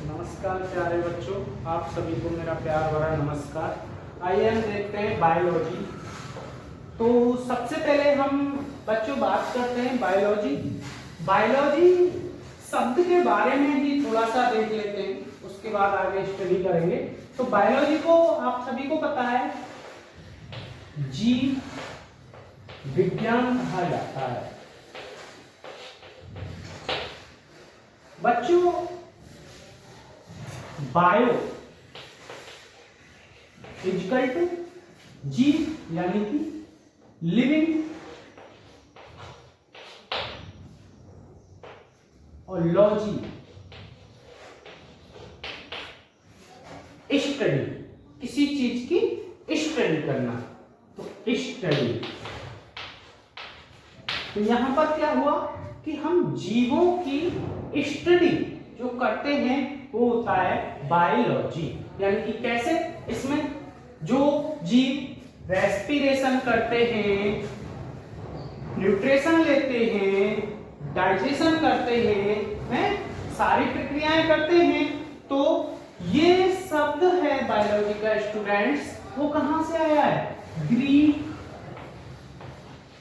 नमस्कार प्यारे बच्चों, आप सभी को मेरा प्यार भरा नमस्कार। आइए हम देखते हैं बायोलॉजी। तो सबसे पहले हम बच्चों बात करते हैं बायोलॉजी। बायोलॉजी शब्द के बारे में ही थोड़ा सा देख लेते हैं, उसके बाद आगे स्टडी करेंगे। तो बायोलॉजी को आप सभी को पता है जीव विज्ञान कहा जाता है। बच्चों बायो इक्वल टू जीव यानी कि लिविंग और लॉजी स्टडी, किसी चीज की स्टडी करना, तो स्टडी। तो यहां पर क्या हुआ कि हम जीवों की स्टडी जो करते हैं वो होता है बायोलॉजी। यानी कि कैसे, इसमें जो जीव रेस्पिरेशन करते हैं, न्यूट्रिशन लेते हैं, डाइजेशन करते हैं, सारी प्रक्रियाएं करते हैं, तो ये शब्द है बायोलॉजी का स्टूडेंट्स, वो कहां से आया है? ग्रीक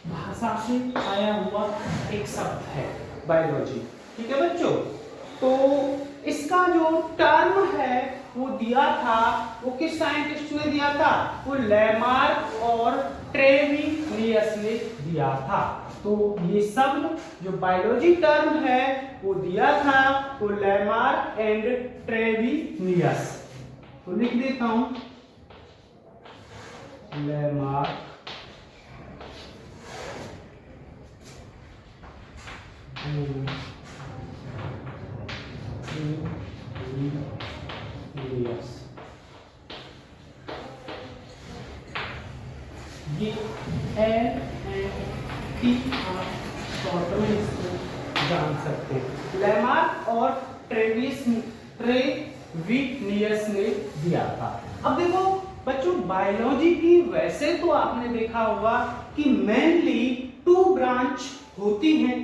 भाषा से आया हुआ एक शब्द है बायोलॉजी। ठीक है बच्चों, तो इसका जो टर्म है वो दिया था, वो किस साइंटिस्ट ने दिया था? वो लेमार्क और ट्रेविनियस ने दिया था। तो ये शब्द जो बायोलॉजी टर्म है वो दिया था वो लेमार्क एंड ट्रेविनियस। तो लिख देता हूं लेमार्क ये एल एंड टी आप शॉर्ट में इसको जान सकते हैं। लेमार्क और ट्रेविनियस ने दिया था। अब देखो बच्चों, बायोलॉजी की वैसे तो आपने देखा होगा कि मेनली 2 ब्रांच होती हैं,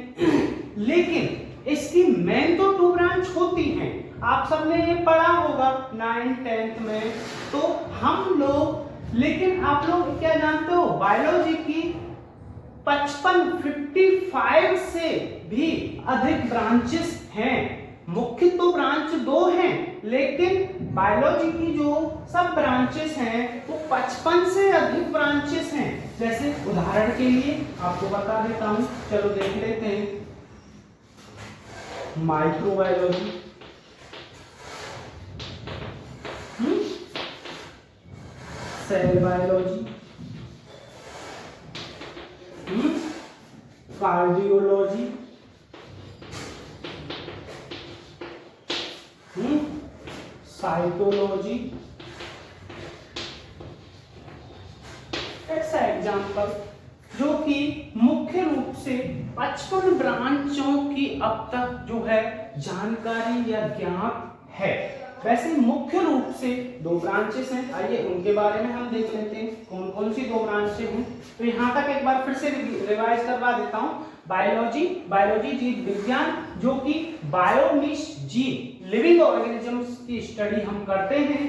लेकिन इसकी मेन तो 2 ब्रांच होती हैं, आप सबने ये पढ़ा होगा 9th 10th में। तो हम लोग, लेकिन आप लोग क्या जानते हो, बायोलॉजी की 55 से भी अधिक ब्रांचेस हैं। मुख्य तो ब्रांच 2 हैं, लेकिन बायोलॉजी की जो सब ब्रांचेस हैं वो 55 से अधिक ब्रांचेस हैं। जैसे उदाहरण के लिए आपको बता देता हूं, चलो देख लेते हैं। Microbiology, cell biology, cardiology, cytology, ऐसा एग्जाम्पल, जो कि मुख्य रूप से 55 ब्रांचों की अब तक जो है जानकारी या ज्ञात है। वैसे मुख्य रूप से 2 ब्रांचेस हैं, आइए उनके बारे में हम देख लेते हैं कौन कौन सी 2 ब्रांचेस हैं। तो यहाँ तक एक बार फिर से रिवाइज करवा देता हूँ। बायोलॉजी जीव विज्ञान, जो कि बायो मीन्स जीव, लिविंग ऑर्गेनिजम्स की स्टडी हम करते हैं।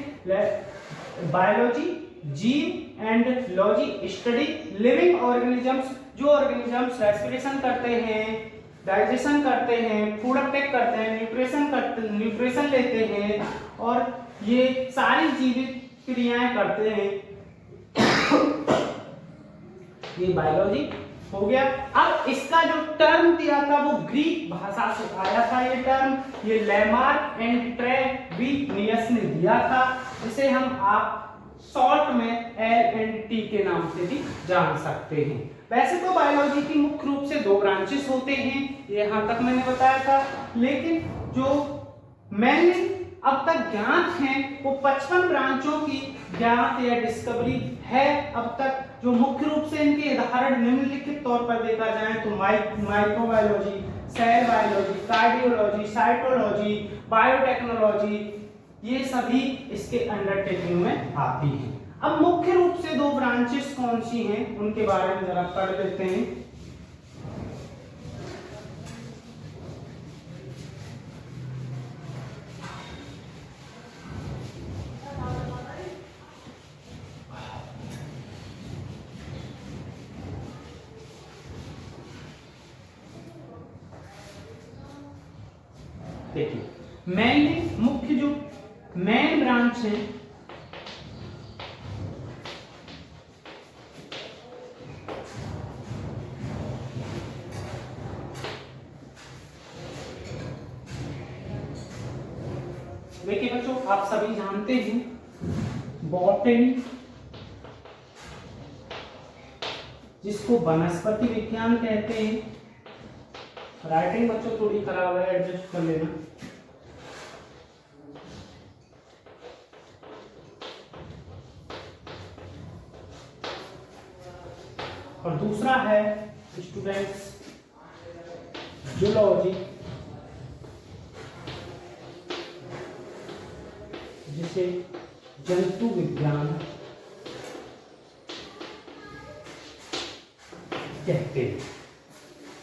बायोलॉजी जीव and logy study living organisms, जो ऑर्गेनिजम्स रेस्पिरेशन करते हैं, डाइजेशन करते हैं, फूड अपटेक करते हैं, न्यूट्रिशन लेते हैं और ये सारी जीवित क्रियाएं करते हैं। ये बायोलॉजी हो गया। अब इसका जो टर्म दिया था वो ग्रीक भाषा से आया था। ये टर्म ये लेमार्क एंड ट्रेविनियस ने दिया था, जिसे हम आप शॉर्ट में एल एंड टी के नाम से भी जान सकते हैं। वैसे तो बायोलॉजी की मुख्य रूप से 2 ब्रांचेस होते हैं, यहां तक मैंने बताया था, लेकिन जो मैंने अब तक ज्ञात हैं वो 55 ब्रांचों की ज्ञात या डिस्कवरी है अब तक। जो मुख्य रूप से इनके उदाहरण निम्नलिखित तौर पर देखा जाए तो microbiology, cell biology, cardiology, cytology, biotechnology, ये सभी इसके अंडरटेकिंग में आती हैं। अब मुख्य रूप से 2 ब्रांचेस कौन सी हैं उनके बारे में जरा पढ़ लेते हैं। देखिए मेनली मुख्य जो मेन ब्रांच है देखिए बच्चों आप सभी जानते हैं बॉटनी, जिसको वनस्पति विज्ञान कहते हैं। राइटिंग बच्चों थोड़ी खराब है, एडजस्ट कर लेना। और दूसरा है स्टूडेंट्स जूलॉजी, जिसे जंतु विज्ञान कहते हैं।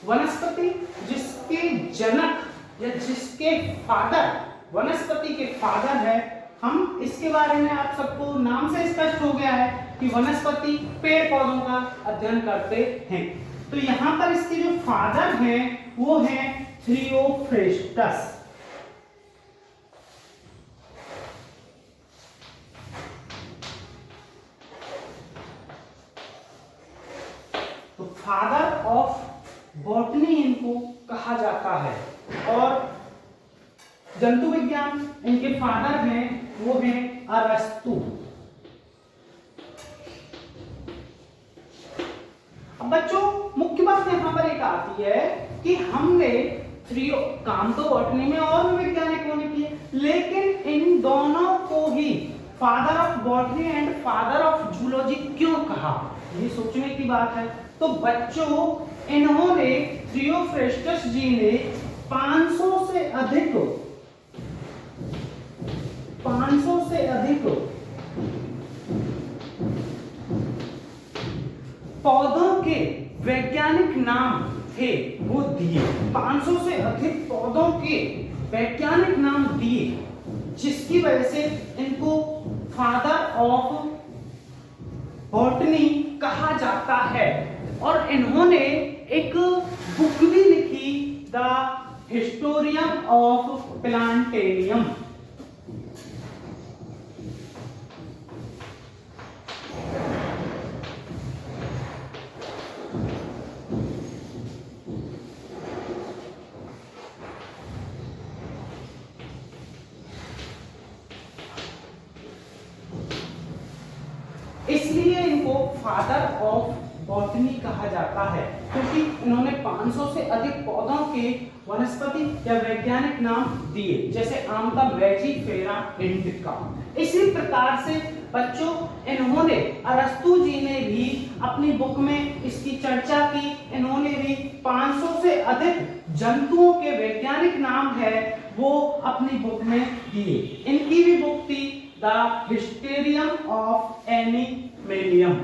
वनस्पति जिसके जनक या जिसके फादर वनस्पति के फादर है, हम इसके बारे में आप सबको नाम से स्पष्ट हो गया है कि वनस्पति पेड़ पौधों का अध्ययन करते हैं। तो यहाँ पर इसके जो फादर हैं वो हैं थियोफ्रेस्टस। तो फादर ऑफ बॉटनी इनको कहा जाता है, और जंतु विज्ञान इनके फादर हैं वो हैं अरस्तु। अब बच्चों मुख्य बात यहाँ पर एक आती है कि हमने काम तो बॉटनी में और भी वैज्ञानिकों ने किए, लेकिन इन दोनों को ही father of botany and father of zoology क्यों कहा, ये सोचने की बात है। तो बच्चों इन्होंने थियोफ्रेस्टस जी ने 500 से अधिक पौधों के वैज्ञानिक नाम थे वो दिए। 500 से अधिक पौधों के वैज्ञानिक नाम दिए, जिसकी वजह से इनको फादर ऑफ बॉटनी कहा जाता है। और इन्होंने एक बुक भी लिखी, द हिस्टोरियम ऑफ प्लांटेरियम। इसलिए इनको फादर ऑफ बॉटनी कहा जाता है, क्योंकि इन्होंने 500 से अधिक पौधों के वनस्पति या वैज्ञानिक नाम दिए, जैसे आम का वेजिफेरा इंडिका। इसी प्रकार से बच्चों इन्होंने अरस्तु जी ने भी अपनी बुक में इसकी चर्चा की। इन्होंने भी 500 से अधिक जंतुओं के वैज्ञानिक नाम है वो अपनी बुक में दिए। इनकी भी बुक थी द हिस्टेरियम ऑफ एनिमेलियम।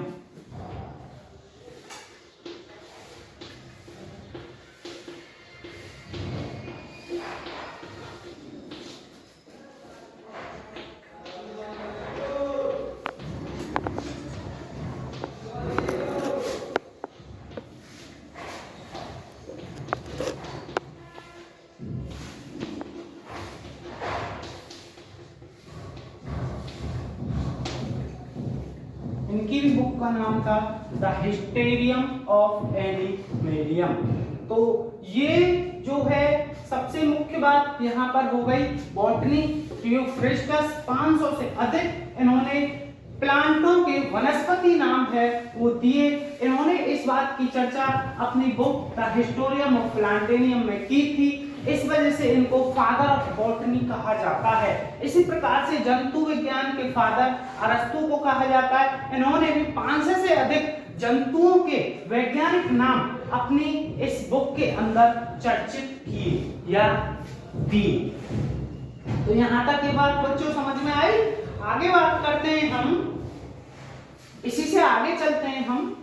इनकी भी बुक का नाम था द हिस्टेरियम ऑफ एनिमेलियम। तो ये जो है सबसे मुख्य बात यहाँ पर हो गई बॉटनी। थियोफ्रेस्टस 500 से अधिक इन्होंने प्लांटों के वनस्पति नाम है वो दिए। इन्होंने इस बात की चर्चा अपनी बुक द हिस्टोरियम ऑफ प्लांटेरियम में की थी। इस वजह से इनको फादर ऑफ बॉटनी कहा जाता है। इसी प्रकार से जंतु विज्ञान के फादर अरस्तु को कहा जाता है। इन्होंने भी 500 से अधिक जंतुओं के वैज्ञानिक नाम अपनी इस बुक के अंदर चर्चित किए या दिए। तो यहाँ तक ये बात बच्चों समझ में आई। आगे बात करते हैं हम, इसी से आगे चलते हैं हम